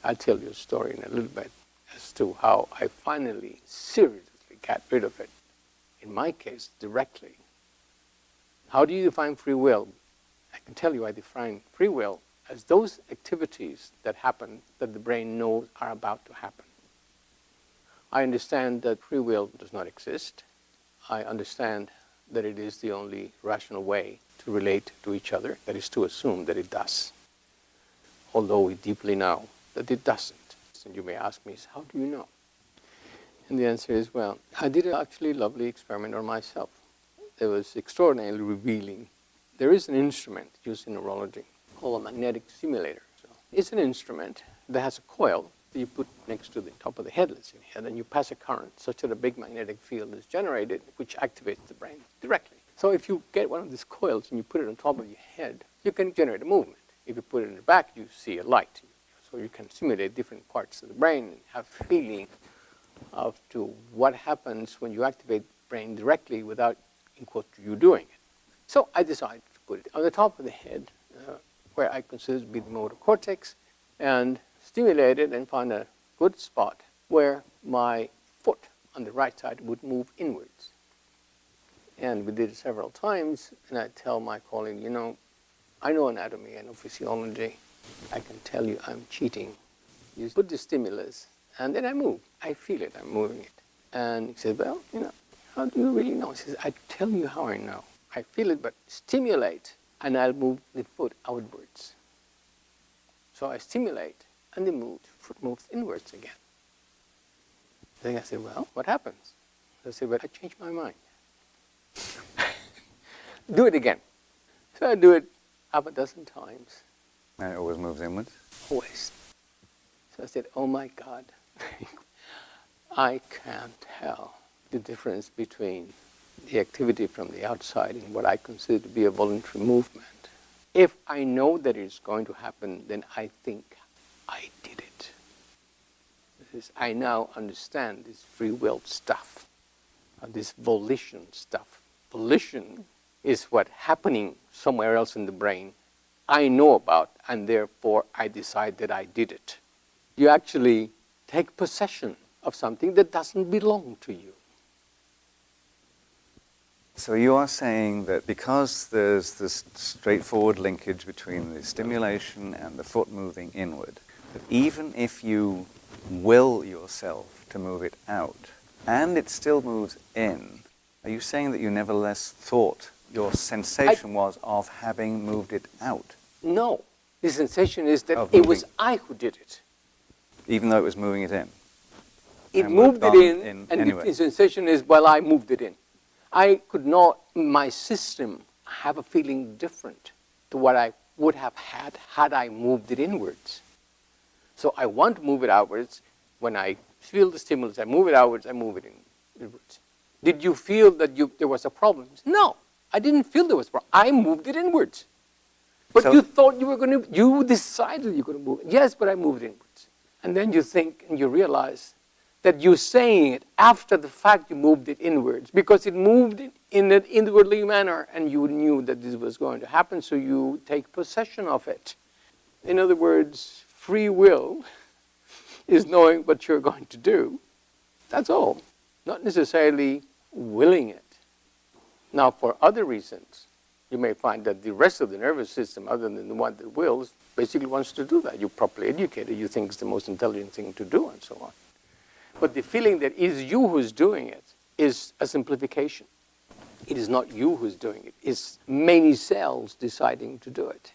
I'll tell you a story in a little bit as to how I finally seriously got rid of it. In my case, directly. How do you define free will? I can tell you I define free will as those activities that happen that the brain knows are about to happen. I understand that free will does not exist. I understand that it is the only rational way to relate to each other, that is to assume that it does. Although we deeply know that it doesn't. And you may ask me, how do you know? And the answer is, well, I did an actually lovely experiment on myself. It was extraordinarily revealing. There is an instrument used in neurology called a magnetic stimulator. So it's an instrument that has a coil that you put next to the top of the head, let's say, and you pass a current such that a big magnetic field is generated, which activates the brain directly. So if you get one of these coils and you put it on top of your head, you can generate a movement. If you put it in the back, you see a light. So you can simulate different parts of the brain and have a feeling of to what happens when you activate the brain directly without, in quote, you doing it. So I decided to put it on the top of the head, where I consider to be the motor cortex, and stimulate it and find a good spot where my foot on the right side would move inwards. And we did it several times, and I tell my colleague, I know anatomy, I know physiology. I can tell you I'm cheating. You put the stimulus, and then I move. I feel it, I'm moving it. And he said, well, how do you really know? He says, I tell you how I know. I feel it, but stimulate, and I'll move the foot outwards. So I stimulate, and the foot moves inwards again. Then I said, well, what happens? I said, well, I changed my mind. Do it again. So I do it half a dozen times. And it always moves inwards? Always. So I said, oh my God, I can't tell the difference between the activity from the outside and what I consider to be a voluntary movement. If I know that it's going to happen, then I think I did it. I now understand this free will stuff, this volition stuff. Volition is what's happening somewhere else in the brain I know about, and therefore I decide that I did it. You actually take possession of something that doesn't belong to you. So you are saying that because there's this straightforward linkage between the stimulation and the foot moving inward, that even if you will yourself to move it out, and it still moves in, are you saying that you nevertheless thought your sensation was of having moved it out? No. The sensation is that it was I who did it. Even though it was moving it in? It moved it in, and anyway. The sensation is, well, I moved it in. I could not, my system, have a feeling different to what I would have had I moved it inwards. So I want to move it outwards. When I feel the stimulus, I move it outwards, I move it inwards. Did you feel that there was a problem? No, I didn't feel there was a problem. I moved it inwards. But you thought you decided you were going to move it. Yes, but I moved it inwards. And then you think and you realize that you're saying it after the fact you moved it inwards, because it moved in an inwardly manner and you knew that this was going to happen, so you take possession of it. In other words, free will is knowing what you're going to do. That's all. Not necessarily willing it. Now, for other reasons, you may find that the rest of the nervous system, other than the one that wills, basically wants to do that. You're properly educated, you think it's the most intelligent thing to do, and so on. But the feeling that it is you who's doing it is a simplification. It is not you who's doing it. It's many cells deciding to do it.